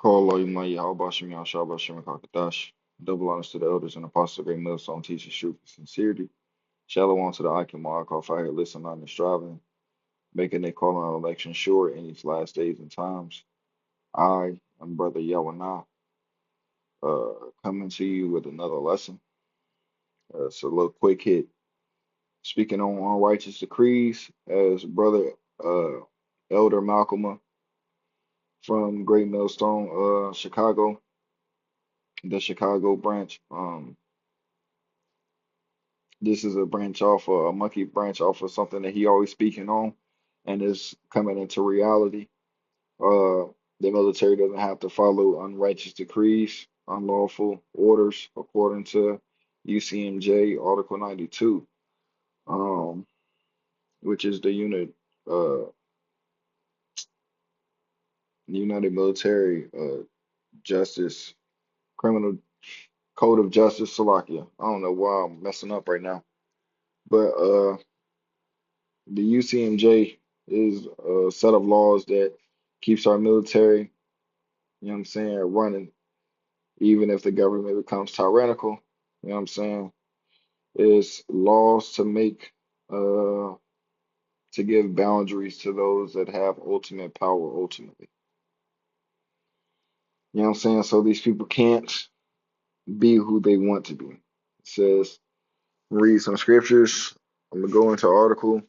Call Allah Yahweh Bashim Yahshua Bashim Kakadash. Double honors to the elders and apostles of the great millstone teaching truth and sincerity. Shalom to the Akim Markov out here listening on and striving, making their calling on election sure in these last days and times. I am Brother Yawanah, coming to you with another lesson. It's a little quick hit. Speaking on unrighteous decrees, as Brother Elder Malcolm from Great Millstone, Chicago, the Chicago branch. This is a branch off a monkey branch off of something that he always speaking on, and is coming into reality. The military doesn't have to follow unrighteous decrees, unlawful orders, according to UCMJ Article 92, um, which is the United Military Justice Criminal Code of Justice, Slovakia. I don't know why I'm messing up right now, but the UCMJ is a set of laws that keeps our military, you know what I'm saying, running, even if the government becomes tyrannical, you know what I'm saying? It's laws to make, to give boundaries to those that have ultimate power ultimately. You know what I'm saying? So these people can't be who they want to be. It says, read some scriptures. I'm gonna go into article.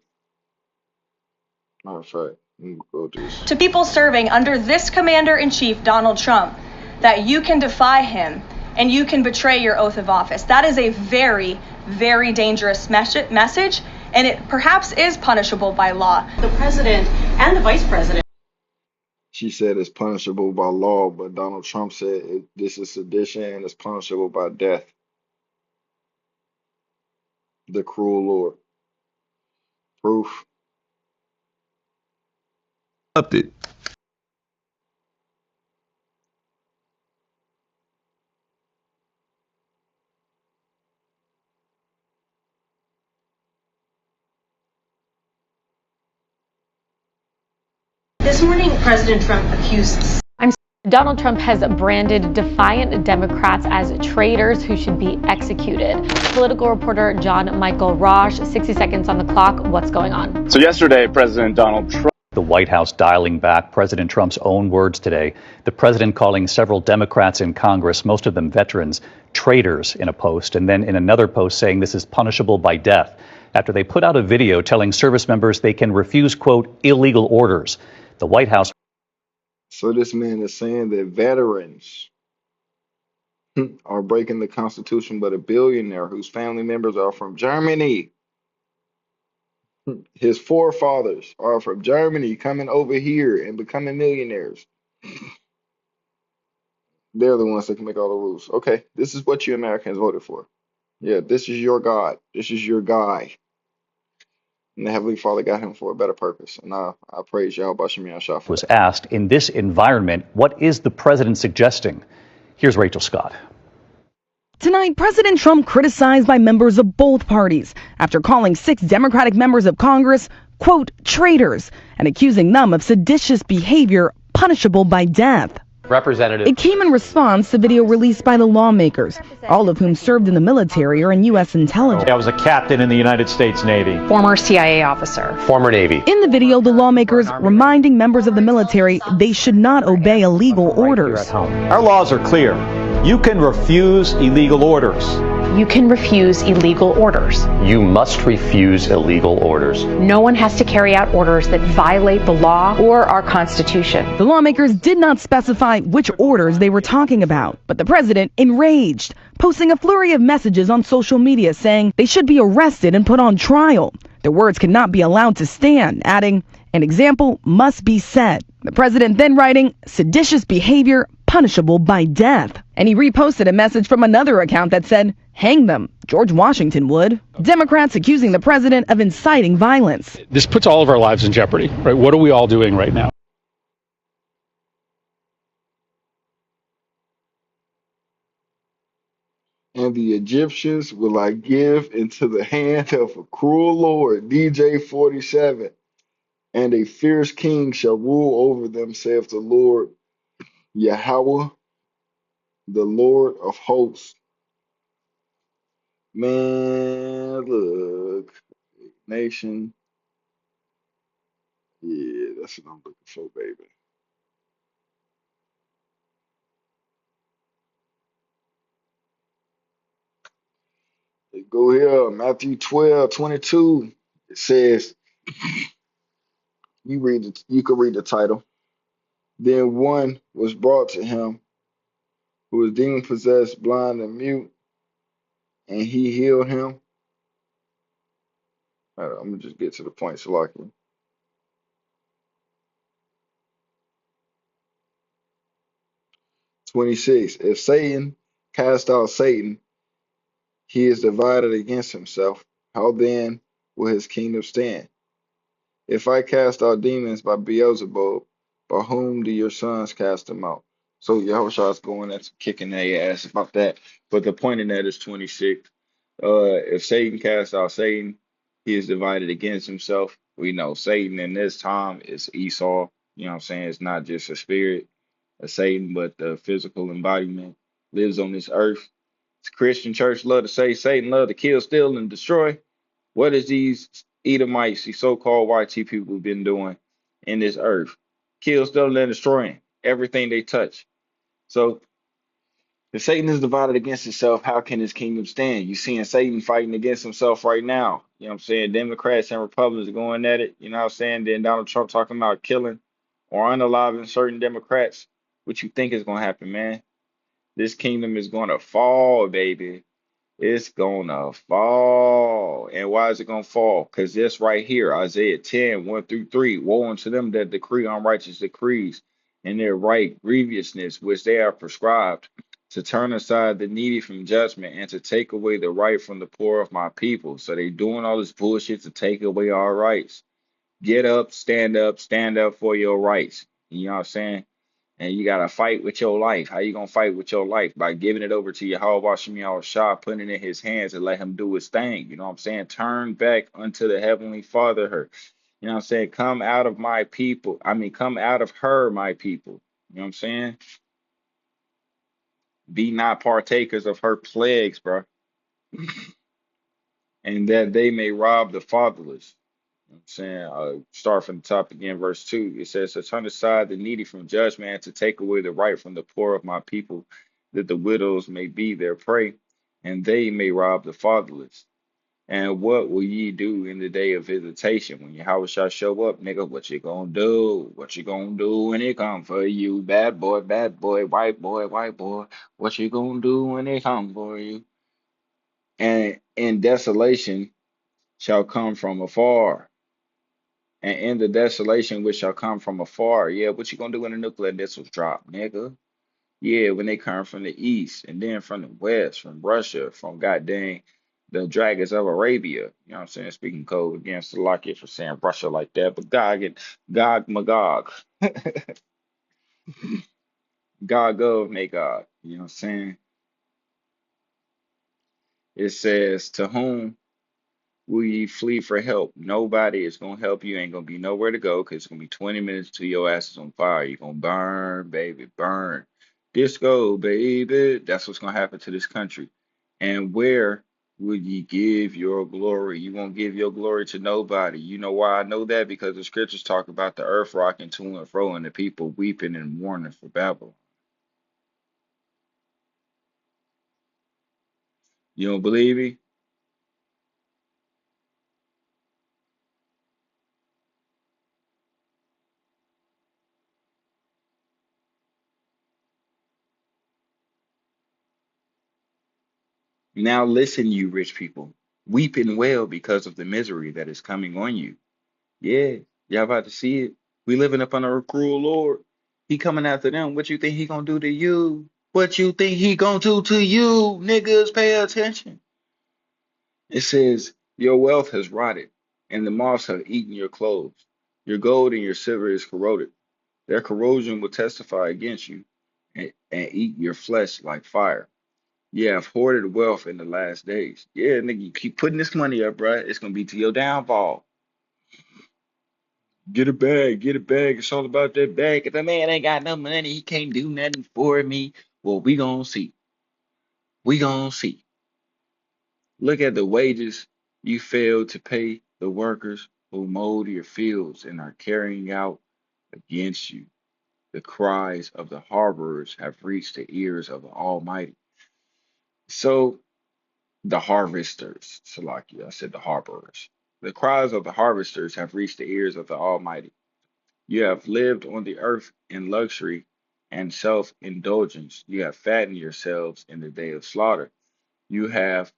Matter of fact, let me go to this. To people serving under this commander-in-chief, Donald Trump, that you can defy him and you can betray your oath of office. That is a very, very dangerous message, and it perhaps is punishable by law. The president and the vice president. She said it's punishable by law, but Donald Trump said this is sedition and it's punishable by death. The cruel Lord. Proof. Update. This morning, President Trump accused. Donald Trump has branded defiant Democrats as traitors who should be executed. Political reporter John Michael Rosh, 60 seconds on the clock. What's going on? So yesterday, President Donald Trump. The White House dialing back President Trump's own words today. The president calling several Democrats in Congress, most of them veterans, traitors in a post, and then in another post saying this is punishable by death after they put out a video telling service members they can refuse, quote, illegal orders. The White House. So this man is saying that veterans are breaking the Constitution, but a billionaire whose family members are from Germany, his forefathers are from Germany, coming over here and becoming millionaires. They're the ones that can make all the rules. Okay, this is what you Americans voted for. Yeah, this is your God. This is your guy. And the Heavenly Father got him for a better purpose. And I praise Yahweh Bashim Yahshua. Was asked, in this environment, what is the president suggesting? Here's Rachel Scott. Tonight, President Trump criticized by members of both parties after calling 6 Democratic members of Congress, quote, traitors, and accusing them of seditious behavior punishable by death. Representative. It came in response to video released by the lawmakers, all of whom served in the military or in U.S. intelligence. I was a captain in the United States Navy. Former CIA officer. Former Navy. In the video, the lawmakers reminding members of the military they should not obey illegal orders. Our laws are clear. You can refuse illegal orders. You can refuse illegal orders. You must refuse illegal orders. No one has to carry out orders that violate the law or our Constitution. The lawmakers did not specify which orders they were talking about, but the president enraged, posting a flurry of messages on social media saying they should be arrested and put on trial. Their words cannot be allowed to stand, adding, an example must be set. The president then writing, seditious behavior punishable by death. And he reposted a message from another account that said, hang them. George Washington would. Democrats accusing the president of inciting violence. This puts all of our lives in jeopardy, right? What are we all doing right now? And the Egyptians will I give into the hand of a cruel Lord, DJ 47, and a fierce king shall rule over them, saith the Lord Yahweh, the Lord of hosts. Man, look, nation. Yeah, that's what I'm looking for, baby. Go here, Matthew 12:22. It says, you can read the title. Then one was brought to him who was demon possessed, blind and mute, and he healed him. I'm gonna just get to the point, Salaki. 26. If Satan cast out Satan, he is divided against himself. How then will his kingdom stand? If I cast out demons by Beelzebub, by whom do your sons cast them out? So Yahushua's going at kicking their ass about that. But the point in that is 26. If Satan casts out Satan, he is divided against himself. We know Satan in this time is Esau. You know what I'm saying? It's not just a spirit of Satan, but the physical embodiment lives on this earth. Christian church love to say Satan love to kill, steal, and destroy. What is these Edomites, these so-called YT people, been doing in this earth? Kill, stealing, and destroying everything they touch. So if Satan is divided against himself, how can his kingdom stand? You seeing Satan fighting against himself right now. You know what I'm saying? Democrats and Republicans are going at it. You know what I'm saying? Then Donald Trump talking about killing or unaliving certain Democrats. What you think is going to happen, man? This kingdom is going to fall, baby. It's gonna fall. And why is it gonna fall? Because this right here, Isaiah 10, 1 through 3. Woe unto them that decree unrighteous decrees and their right grievousness, which they are prescribed, to turn aside the needy from judgment and to take away the right from the poor of my people. So they doing all this bullshit to take away our rights. Get up, stand up for your rights. You know what I'm saying? And you gotta fight with your life. How you gonna fight with your life? By giving it over to Yahweh Shem Shah, putting it in his hands and let him do his thing. You know what I'm saying? Turn back unto the heavenly Father her. You know what I'm saying? Come out of my people. I mean, come out of her, my people. You know what I'm saying? Be not partakers of her plagues, bro. And that they may rob the fatherless. You know what I'm saying? Start from the top again, verse 2. It says, to turn aside the needy from judgment and to take away the right from the poor of my people, that the widows may be their prey, and they may rob the fatherless. And what will ye do in the day of visitation? When Yahweh shall show up, nigga, what you gonna do? What you gonna do when it come for you? Bad boy, white boy, white boy. What you gonna do when it come for you? And in desolation shall come from afar, and in the desolation which shall come from afar. Yeah, what you gonna do when the nuclear missiles drop, nigga? Yeah, when they come from the east and then from the west, from Russia, from goddamn the dragons of Arabia. You know what I'm saying? Speaking code against the Lockett for saying Russia like that, but Gog Magog, Gog of Magog. You know what I'm saying? It says, to whom will ye flee for help? Nobody is gonna help you. Ain't gonna be nowhere to go because it's gonna be 20 minutes till your ass is on fire. You're gonna burn, baby, burn. Disco, baby. That's what's gonna happen to this country. And where will ye give your glory? You won't give your glory to nobody. You know why I know that? Because the scriptures talk about the earth rocking to and fro and the people weeping and mourning for Babel. You don't believe me? Now listen, you rich people, weep and wail because of the misery that is coming on you. Yeah, y'all about to see it. We living up under a cruel Lord. He coming after them. What you think he gonna do to you? What you think he gonna do to you? Niggas, pay attention. It says, your wealth has rotted, and the moths have eaten your clothes. Your gold and your silver is corroded. Their corrosion will testify against you and eat your flesh like fire. Yeah, I've hoarded wealth in the last days. Yeah, nigga, you keep putting this money up, bruh. It's gonna be to your downfall. Get a bag, get a bag. It's all about that bag. If the man ain't got no money, he can't do nothing for me. Well, we gonna see. We gonna see. Look at the wages you failed to pay the workers who mowed your fields and are carrying out against you. The cries of the harborers have reached the ears of the Almighty. So the harvesters, Salakia, I said the harborers. The cries of the harvesters have reached the ears of the Almighty. You have lived on the earth in luxury and self-indulgence. You have fattened yourselves in the day of slaughter. You have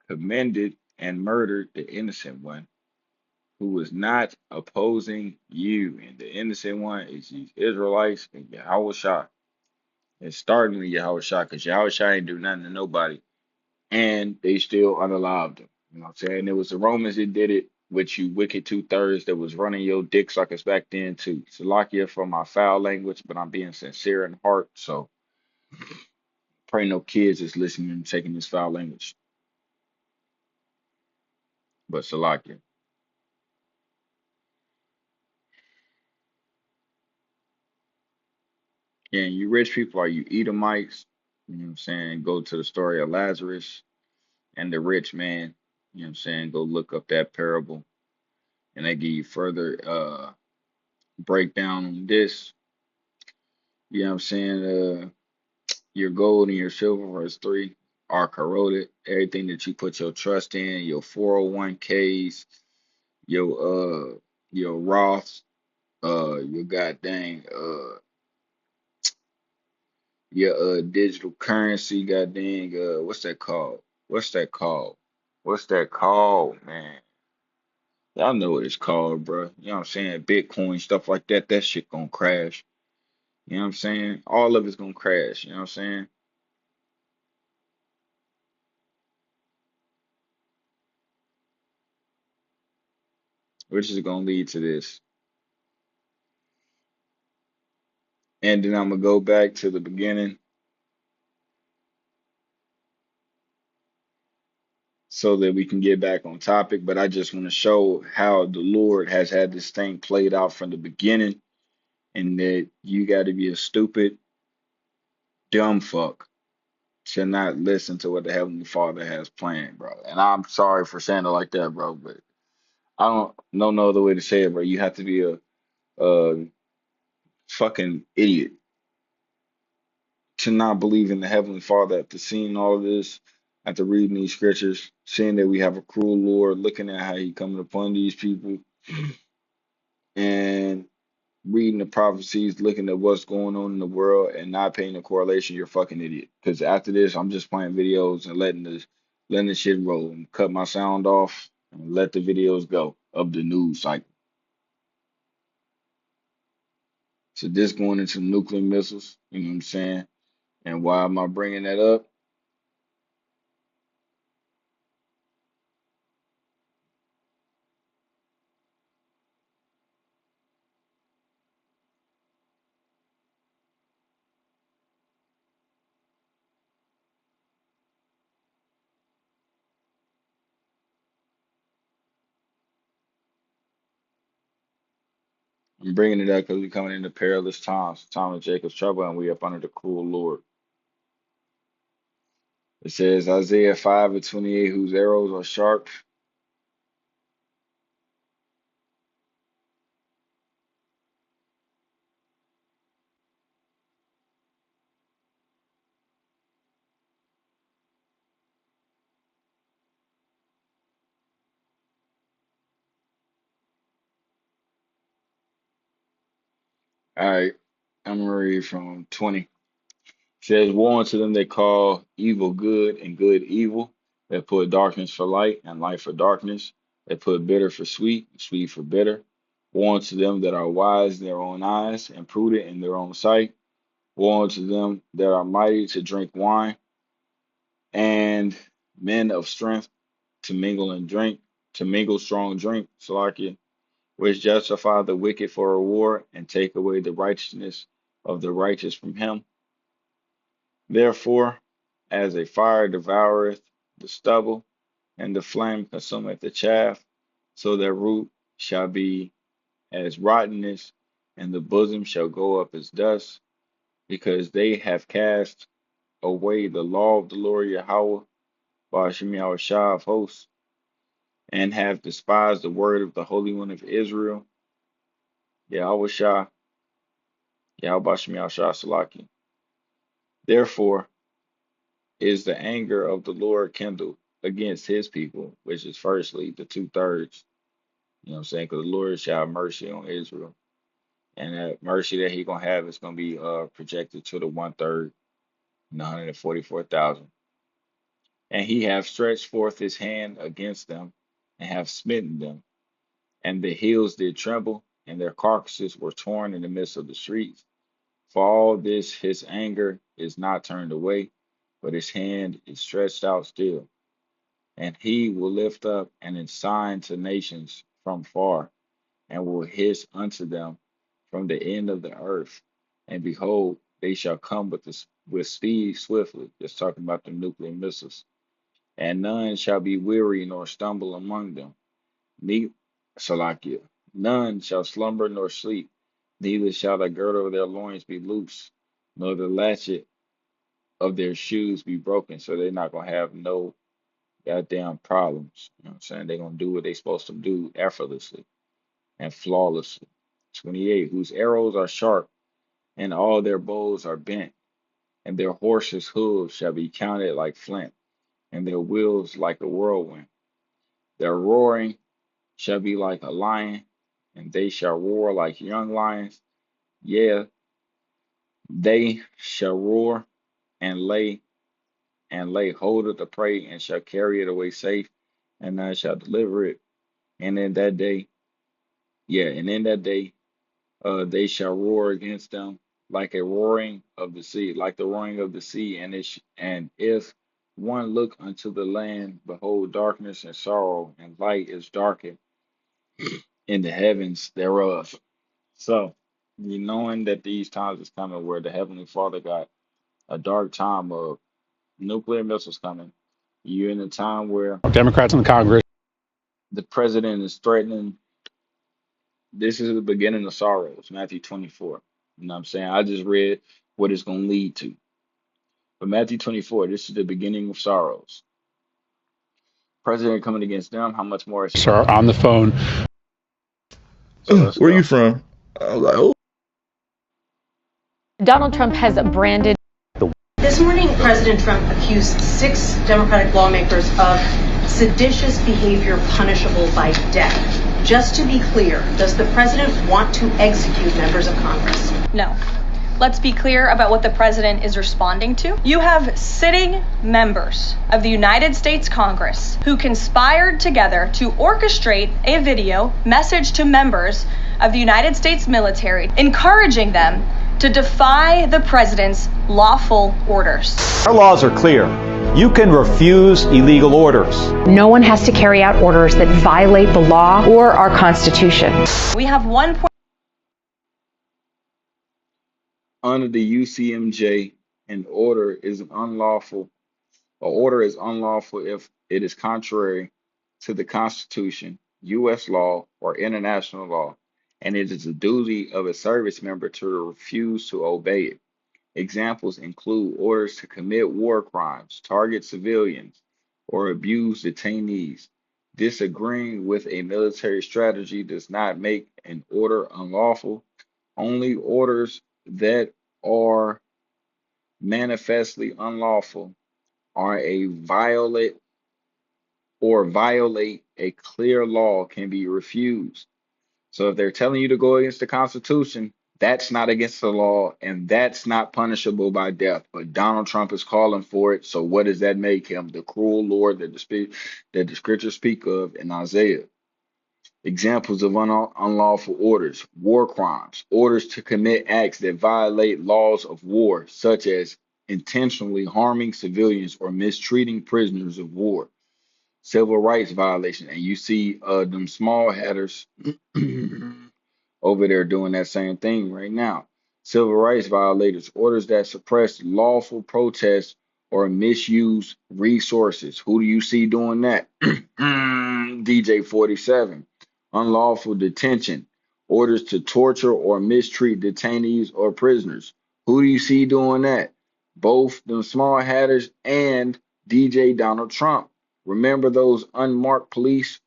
commended and murdered the innocent one who was not opposing you. And the innocent one is these Israelites and Yahweh Shah. It's starting with Yahweh Shah because Yahweh Shah ain't do nothing to nobody. And they still unalived him. You know what I'm saying? It was the Romans that did it with you wicked two-thirds that was running your dick suckers back then too. Salakia for my foul language, but I'm being sincere in heart. So pray no kids is listening and taking this foul language. But Salakia. And you rich people, are you Edomites? You know what I'm saying? Go to the story of Lazarus and the rich man. You know what I'm saying? Go look up that parable. And they give you further breakdown on this. You know what I'm saying? Your gold and your silver, verse 3, are corroded. Everything that you put your trust in, your 401ks, your Roths, your goddamn your digital currency, goddamn what's that called? What's that called? What's that called, man? Y'all know what it's called, bro. You know what I'm saying? Bitcoin, stuff like that, that shit gonna crash. You know what I'm saying? All of it's gonna crash, you know what I'm saying? Which is gonna lead to this. And then I'm gonna go back to the beginning so that we can get back on topic. But I just want to show how the Lord has had this thing played out from the beginning, and that you got to be a stupid, dumb fuck to not listen to what the Heavenly Father has planned, bro. And I'm sorry for saying it like that, bro, but I don't know no other way to say it, bro. You have to be a fucking idiot to not believe in the Heavenly Father after seeing all of this, after reading these scriptures, seeing that we have a cruel Lord, looking at how He coming upon these people, and reading the prophecies, looking at what's going on in the world, and not paying the correlation. You're a fucking idiot. Because after this, I'm just playing videos and letting the shit roll, and cut my sound off and let the videos go of the news cycle. So this going into nuclear missiles, you know what I'm saying? And why am I bringing that up? I'm bringing it up because we're coming into perilous times, time of Jacob's trouble, and we up under the cruel Lord. It says Isaiah 5:28, whose arrows are sharp. All right, I'm gonna read from 20. It says, woe unto them that call evil good and good evil, that put darkness for light and light for darkness, that put bitter for sweet and sweet for bitter. Woe unto them that are wise in their own eyes and prudent in their own sight. Woe unto them that are mighty to drink wine, and men of strength to mingle and drink, to mingle strong drink, Salakia, which justify the wicked for reward and take away the righteousness of the righteous from him. Therefore, as a fire devoureth the stubble, and the flame consumeth the chaff, so their root shall be as rottenness, and the bosom shall go up as dust, because they have cast away the law of the Lord Yahweh, Ba'ashem Yahushua of hosts, and have despised the word of the Holy One of Israel, Yahushua, Yahweh Ba'ashem Yahushua Salaki. Therefore is the anger of the Lord kindled against his people, which is firstly the 2/3. You know what I'm saying? Because the Lord shall have mercy on Israel. And that mercy that he gonna have is gonna be projected to the 1/3, 144,000. And he have stretched forth his hand against them, and have smitten them. And the hills did tremble, and their carcasses were torn in the midst of the streets. For all this his anger is not turned away, but his hand is stretched out still. And he will lift up an ensign to nations from far, and will hiss unto them from the end of the earth. And behold, they shall come with speed swiftly. Just talking about the nuclear missiles. And none shall be weary nor stumble among them. Salakia. None shall slumber nor sleep, neither shall the girdle of their loins be loose, nor the latchet of their shoes be broken. So they're not gonna have no goddamn problems. You know what I'm saying? They're gonna do what they're supposed to do effortlessly and flawlessly. 28, whose arrows are sharp, and all their bows are bent, and their horses' hooves shall be counted like flint, and their wheels like a whirlwind. Their roaring shall be like a lion, and they shall roar like young lions. Yeah, they shall roar and lay hold of the prey, and shall carry it away safe, and none shall deliver it. And in that day, they shall roar against them like a roaring of the sea, like the roaring of the sea. And if one look unto the land, behold, darkness and sorrow, and light is darkened in the heavens thereof. So, you knowing that these times is coming where the Heavenly Father got a dark time of nuclear missiles coming. You're in a time where Democrats in the Congress. the president is threatening. This is the beginning of sorrows, Matthew 24. You know what I'm saying? I just read what it's going to lead to. But Matthew 24, this is the beginning of sorrows. President coming against them, how much more is he? Sir, on the phone. So Where you from? I was like, oh. Donald Trump has branded. This morning, President Trump accused 6 Democratic lawmakers of seditious behavior punishable by death. Just to be clear, does the president want to execute members of Congress? No. Let's be clear about what the president is responding to. You have sitting members of the United States Congress who conspired together to orchestrate a video message to members of the United States military, encouraging them to defy the president's lawful orders. Our laws are clear. You can refuse illegal orders. No one has to carry out orders that violate the law or our Constitution. We have one point. Under the UCMJ, an order is unlawful. An order is unlawful if it is contrary to the Constitution, U.S. law, or international law, and it is the duty of a service member to refuse to obey it. Examples include orders to commit war crimes, target civilians, or abuse detainees. Disagreeing with a military strategy does not make an order unlawful. Only orders that are manifestly unlawful are violate a clear law can be refused. So if they're telling you to go against the Constitution, that's not against the law, and that's not punishable by death. But Donald Trump is calling for it. So what does that make him? The cruel Lord that the scriptures speak of in Isaiah. Examples of unlawful orders: war crimes, orders to commit acts that violate laws of war, such as intentionally harming civilians or mistreating prisoners of war. Civil rights violation, and you see them small hatters over there doing that same thing right now. Civil rights violators, orders that suppress lawful protests or misuse resources. Who do you see doing that? DJ 47. Unlawful detention, Orders to torture or mistreat detainees or prisoners. Who do you see doing that? Both them small hatters and DJ Donald Trump. Remember those unmarked planes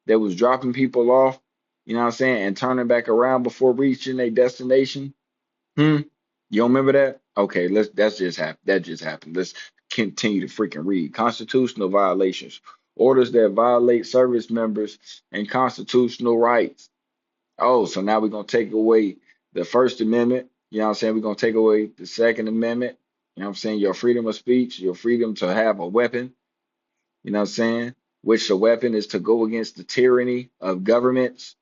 that was dropping people off, you know what I'm saying, and turning back around before reaching their destination? Hmm. You don't remember that? Okay, that just happened. Let's continue to freaking read. Constitutional violations. Orders that violate service members and constitutional rights. Oh, so now we're gonna take away the First Amendment. You know what I'm saying? We're gonna take away the Second Amendment. You know what I'm saying? Your freedom of speech, your freedom to have a weapon. You know what I'm saying? Which the weapon is to go against the tyranny of governments.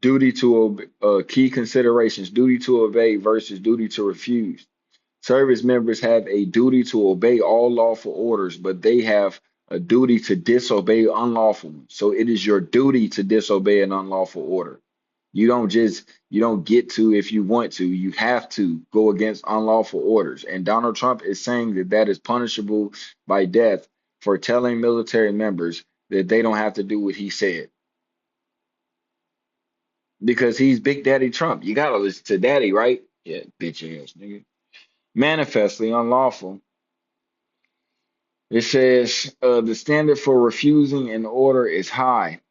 Duty to obey, key considerations: duty to obey versus duty to refuse. Service members have a duty to obey all lawful orders, but they have a duty to disobey unlawful ones. So it is your duty to disobey an unlawful order. You don't get to if you want to. You have to go against unlawful orders. And Donald Trump is saying that that is punishable by death for telling military members that they don't have to do what he said. Because he's Big Daddy Trump. You gotta listen to Daddy, right? Yeah, bitch ass nigga. Manifestly unlawful. It says the standard for refusing an order is high.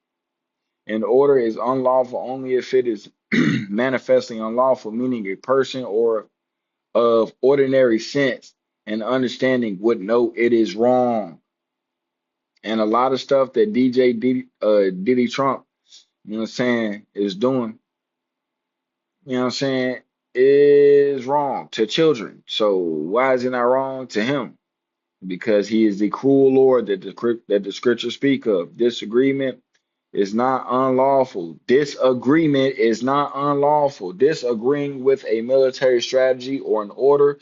An order is unlawful only if it is manifestly unlawful, meaning a person or of ordinary sense and understanding would know it is wrong. And a lot of stuff that Diddy Trump, you know what I'm saying, is doing, you know what I'm saying, is wrong to children. So why is it not wrong to him? Because he is the cruel Lord that the scriptures speak of. Disagreement is not unlawful. Disagreement is not unlawful. Disagreeing with a military strategy or an order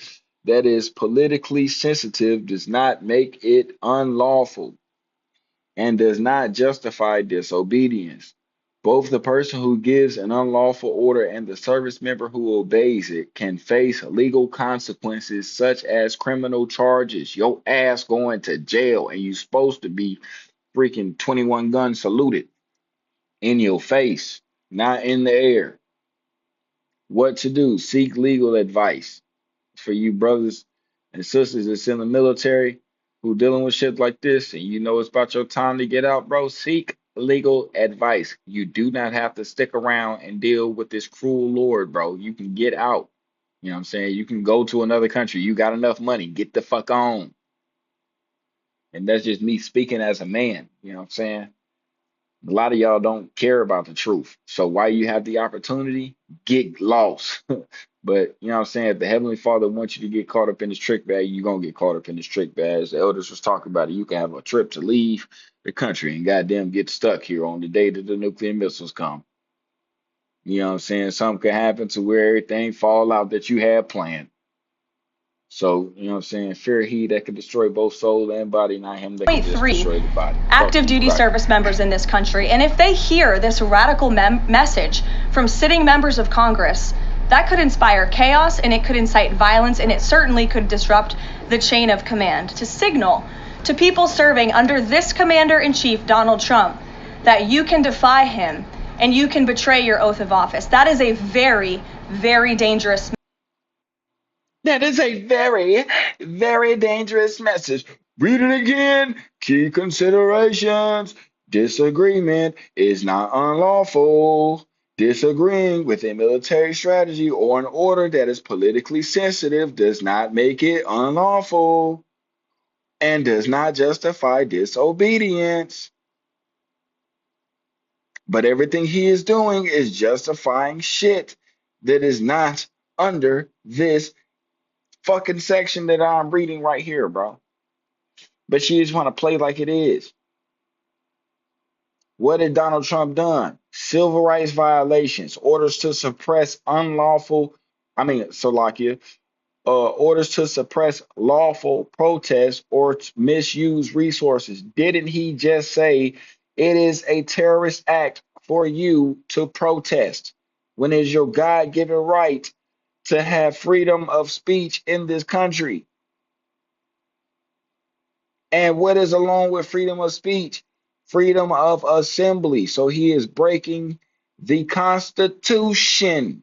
that is politically sensitive does not make it unlawful and does not justify disobedience. Both the person who gives an unlawful order and the service member who obeys it can face legal consequences such as criminal charges, your ass going to jail, and you supposed to be freaking 21 gun saluted in your face, not in the air. What to do? Seek legal advice. For you brothers and sisters that's in the military who dealing with shit like this and you know it's about your time to get out, bro, seek legal advice. You do not have to stick around and deal with this cruel Lord, bro. You can get out. You know what I'm saying? You can go to another country. You got enough money. Get the fuck on. And that's just me speaking as a man. You know what I'm saying? A lot of y'all don't care about the truth. So while you have the opportunity, get lost. But you know what I'm saying? If the Heavenly Father wants you to get caught up in this trick bag, you're gonna get caught up in this trick bag. As the elders was talking about it, you can have a trip to leave the country and goddamn get stuck here on the day that the nuclear missiles come. You know what I'm saying? Something could happen to where everything fall out that you had planned. So, you know what I'm saying? Fear he that can destroy both soul and body, not him that can just destroy the body. Active duty service members in this country. And if they hear this radical message from sitting members of Congress, that could inspire chaos and it could incite violence and it certainly could disrupt the chain of command to signal to people serving under this commander-in-chief, Donald Trump, that you can defy him and you can betray your oath of office. That is a very, very dangerous. That is a very, very dangerous message. Read it again. Key considerations. Disagreement is not unlawful. Disagreeing with a military strategy or an order that is politically sensitive does not make it unlawful and does not justify disobedience. But everything he is doing is justifying shit that is not under this fucking section that I'm reading right here, bro. But she just want to play like it is. What had Donald Trump done? Civil rights violations, orders to suppress orders to suppress lawful protests or misuse resources. Didn't he just say it is a terrorist act for you to protest when it's your God-given right to have freedom of speech in this country? And what is along with freedom of speech? freedom of assembly. So he is breaking the Constitution.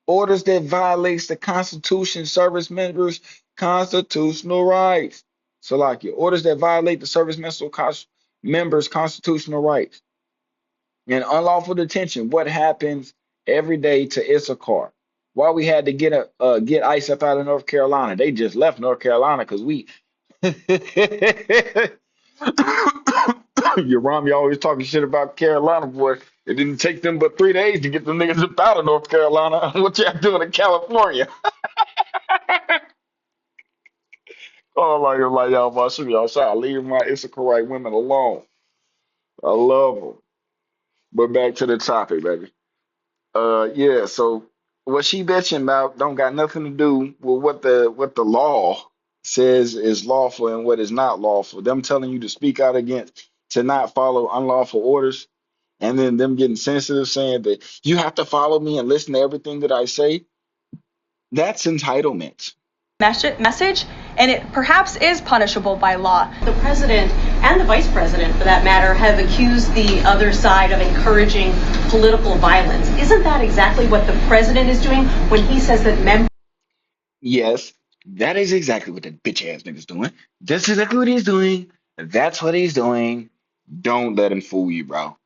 Orders that violates the Constitution, service members' constitutional rights. So like your orders that violate the members' constitutional rights. And unlawful detention, what happens every day to Issachar? Why we had to get ICE up out of North Carolina? They just left North Carolina because we your Rami always talking shit about Carolina, boy. It didn't take them but 3 days to get the niggas up out of North Carolina. What y'all doing in California? Oh, like y'all, my shit, y'all shot. Leave my Issacharite women alone. I love them. But back to the topic, baby. Yeah. So what she bitching about don't got nothing to do with what the law says is lawful and what is not lawful. Them telling you to speak out against, to not follow unlawful orders, and then them getting sensitive, saying that you have to follow me and listen to everything that I say. That's entitlement. Message, and it perhaps is punishable by law. The president and the vice president, for that matter, have accused the other side of encouraging political violence. Isn't that exactly what the president is doing when he says that members? Yes, that is exactly what that bitch ass nigga's doing. That's exactly what he's doing. That's what he's doing. Don't let him fool you, bro.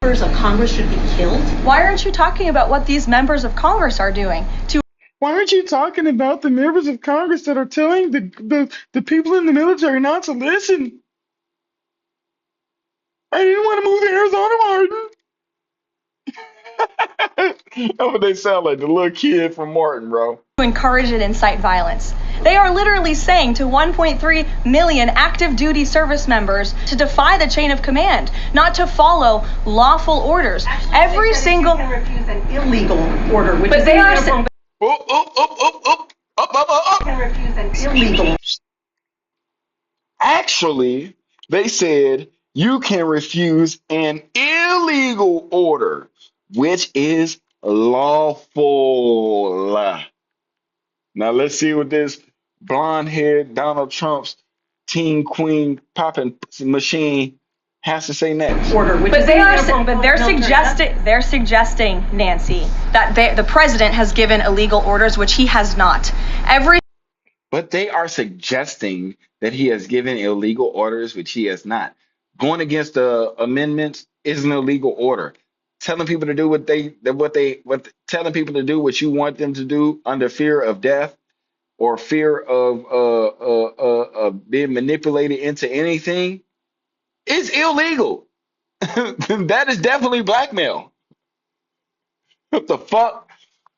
Members of Congress should be killed? Why aren't you talking about what these members of Congress are doing? Why aren't you talking about the members of Congress that are telling the people in the military not to listen? I didn't want to move to Arizona, Martin. That's what they sound like, the little kid from Martin, bro. To encourage and incite violence. They are literally saying to 1.3 million active duty service members to defy the chain of command, not to follow lawful orders. Actually, every single can refuse an illegal order, which but is they are can refuse an illegal. Actually, they said you can refuse an illegal order, which is lawful. Now let's see what this blonde-haired Donald Trump's teen queen popping machine has to say next. Order, which but they're suggesting, Nancy, that the president has given illegal orders, which he has not. But they are suggesting that he has given illegal orders, which he has not. Going against the amendments is an illegal order. Telling people to do telling people to do what you want them to do under fear of death or fear of being manipulated into anything is illegal. That is definitely blackmail. What the fuck?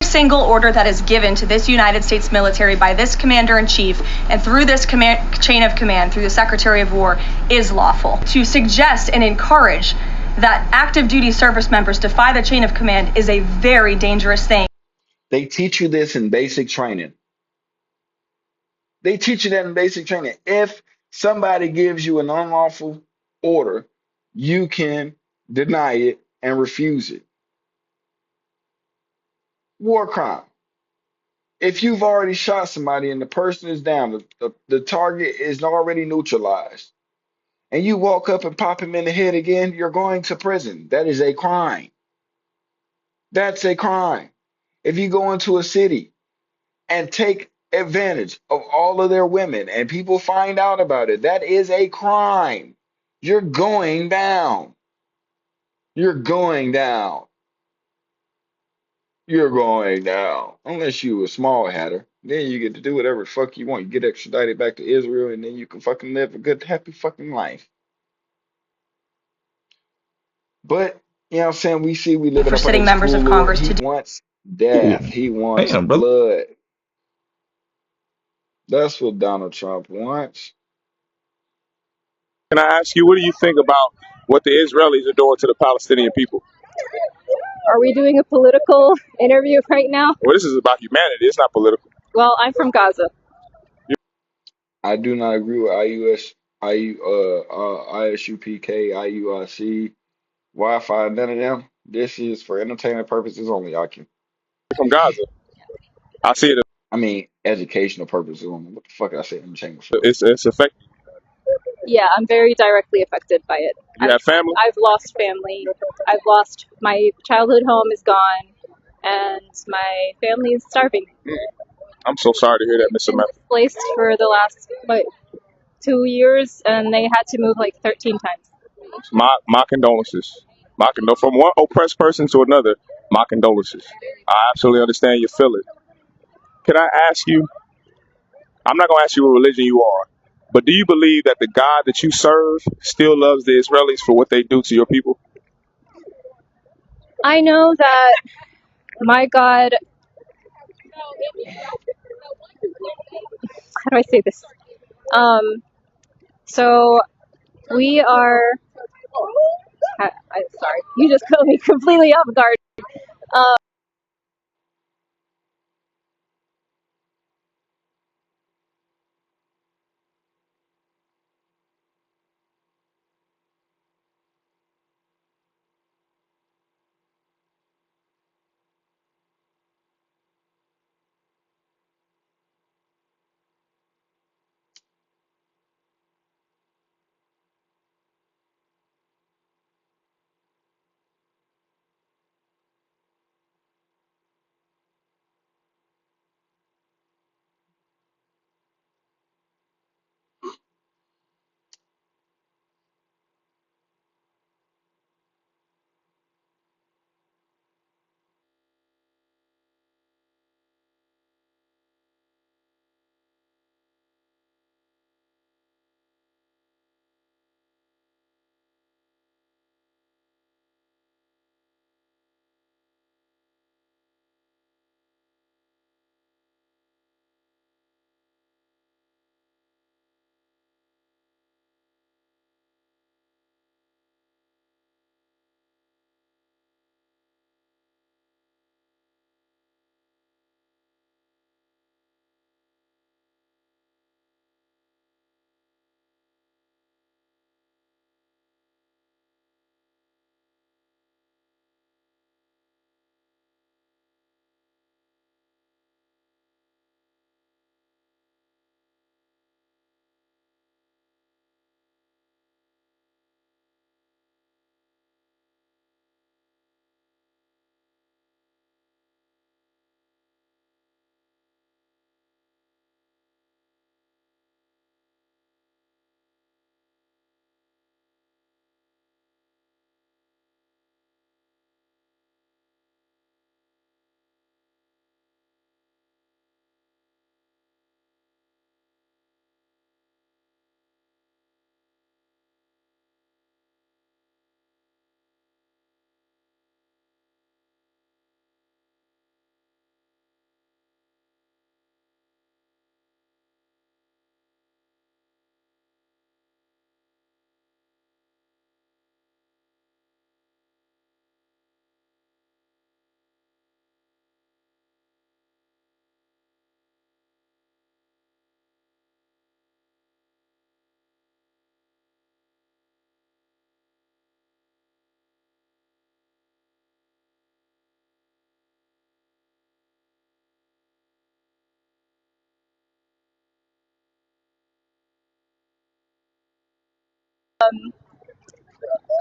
Single order that is given to this United States military by this commander-in-chief and through this chain of command, through the Secretary of War, is lawful. To suggest and encourage that active duty service members defy the chain of command is a very dangerous thing. They teach you this in basic training. They teach you that in basic training. If somebody gives you an unlawful order, you can deny it and refuse it. War crime. If you've already shot somebody and the person is down, the target is already neutralized, and you walk up and pop him in the head again, you're going to prison. That is a crime. That's a crime. If you go into a city and take advantage of all of their women and people find out about it, that is a crime. You're going down. You're going down. You're going down. Unless you a small hatter. Then you get to do whatever the fuck you want. You get extradited back to Israel and then you can fucking live a good, happy fucking life. But, you know what I'm saying? We live in a sitting members of Congress he wants death. He wants blood. That's what Donald Trump wants. Can I ask you, what do you think about what the Israelis are doing to the Palestinian people? Are we doing a political interview right now? Well, this is about humanity. It's not political. Well, I'm from Gaza. I do not agree with ISUPK, IUIC, Wi-Fi, none of them. This is for entertainment purposes only, Akim. From Gaza. I see it. I mean, educational purposes only. What the fuck I say entertainment for? It's effective. Yeah, I'm very directly affected by it. You have family? I've lost family. I've lost my childhood home is gone, and my family is starving. I'm so sorry to hear that, Miss Samantha. Displaced for the last 2 years, and they had to move like 13 times. My condolences. From one oppressed person to another, my condolences. I absolutely understand your feeling. Can I ask you? I'm not gonna ask you what religion you are, but do you believe that the God that you serve still loves the Israelis for what they do to your people? I know that my God, how do I say this? So we are, I'm sorry, you just caught me completely off guard. Um,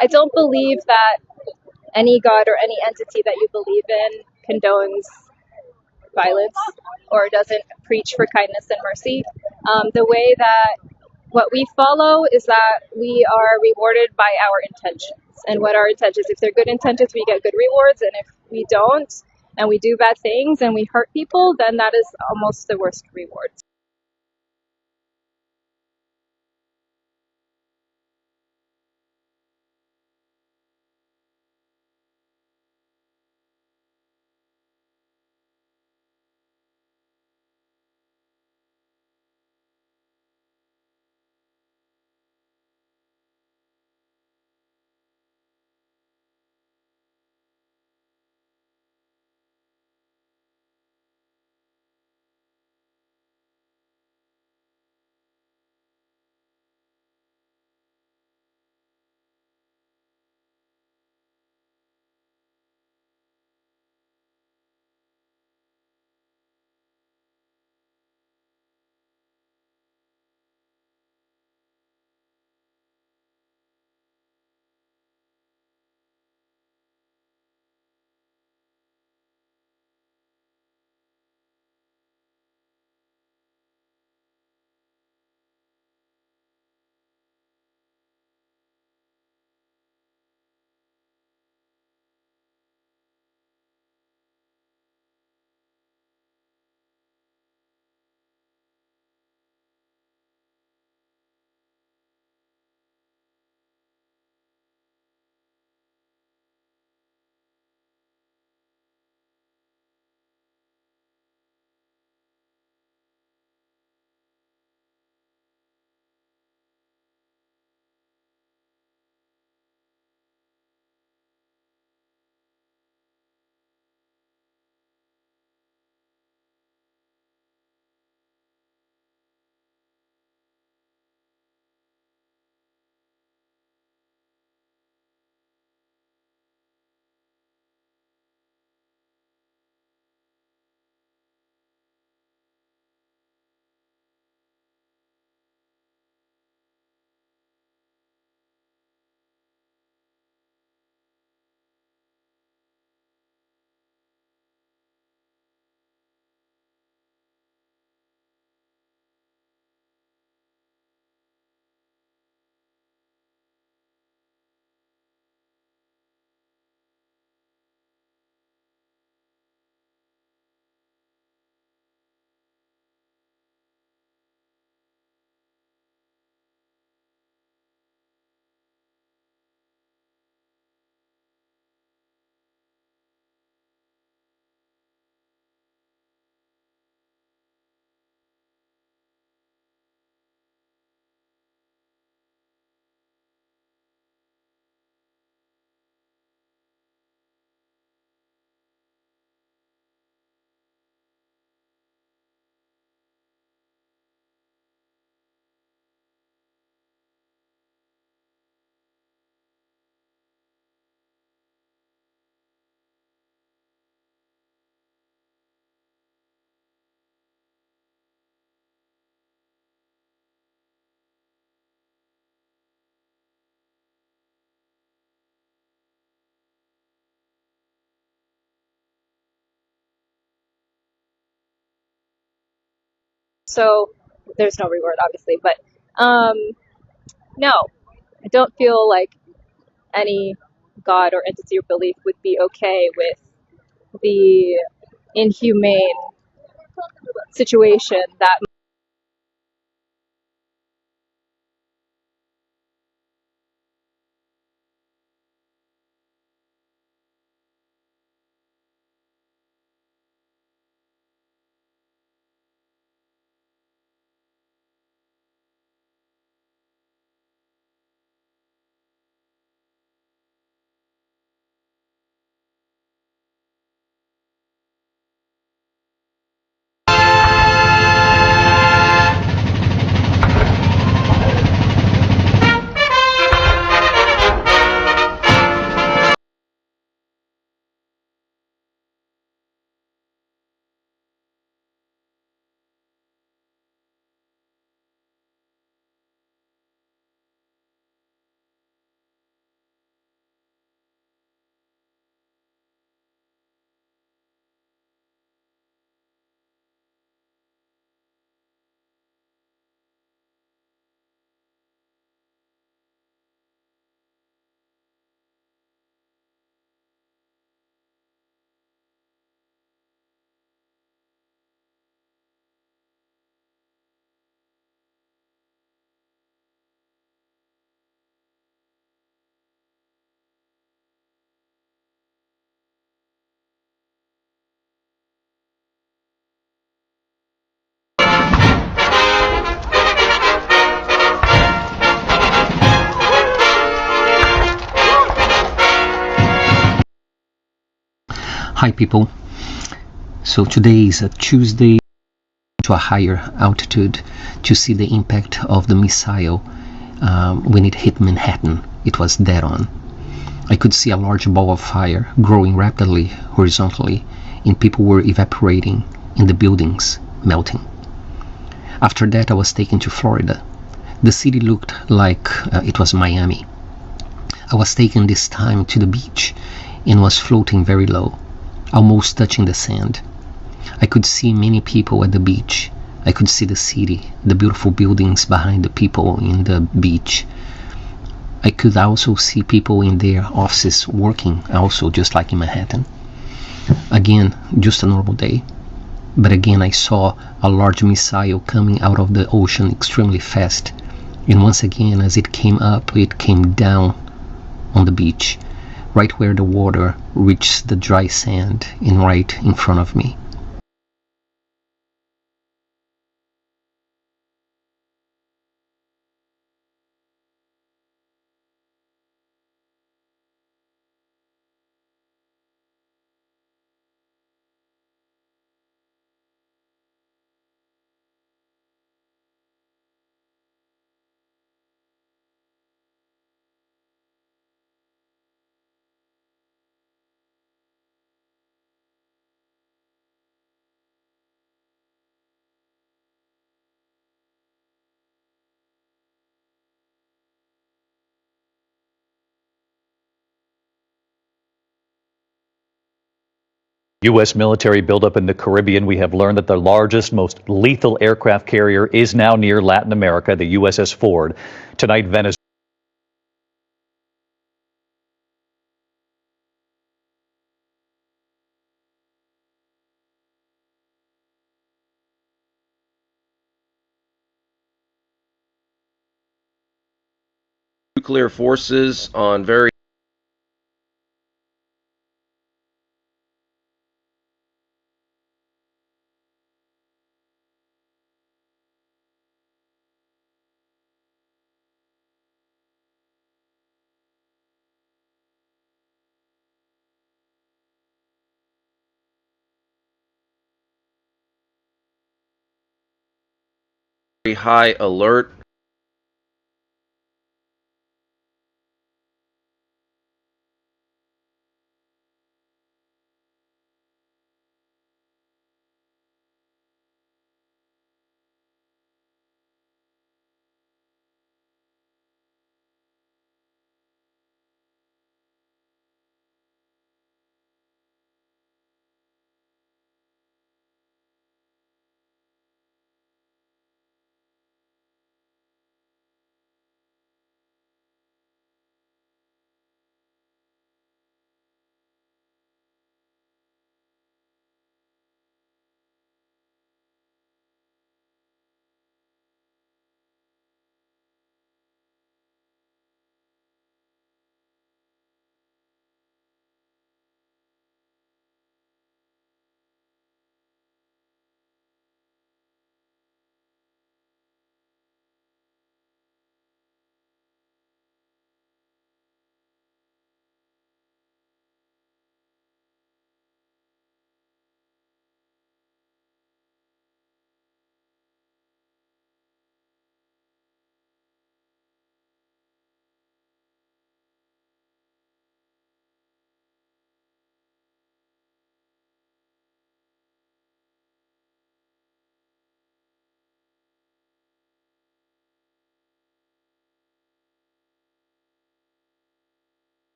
I don't believe that any God or any entity that you believe in condones violence or doesn't preach for kindness and mercy. The way that what we follow is that we are rewarded by our intentions. And what our intentions, if they're good intentions, we get good rewards. And if we don't, and we do bad things and we hurt people, then that is almost the worst rewards. So there's no reward, obviously, but no, I don't feel like any god or entity or belief would be okay with the inhumane situation that. Hi people, so today is a Tuesday to a higher altitude to see the impact of the missile when it hit Manhattan. It was dead on. I could see a large ball of fire growing rapidly horizontally and people were evaporating in the buildings, melting. After that I was taken to Florida. The city looked like it was Miami. I was taken this time to the beach and was floating very low, almost touching the sand. I could see many people at the beach. I could see the city, the beautiful buildings behind the people in the beach. I could also see people in their offices working also, just like in Manhattan. Again, just a normal day. But again, I saw a large missile coming out of the ocean extremely fast. And once again, as it came up, it came down on the beach, right where the water reached the dry sand and right in front of me. U.S. military buildup in the Caribbean. We have learned that the largest, most lethal aircraft carrier is now near Latin America, the USS Ford. Tonight, Venezuela. Nuclear forces on very high alert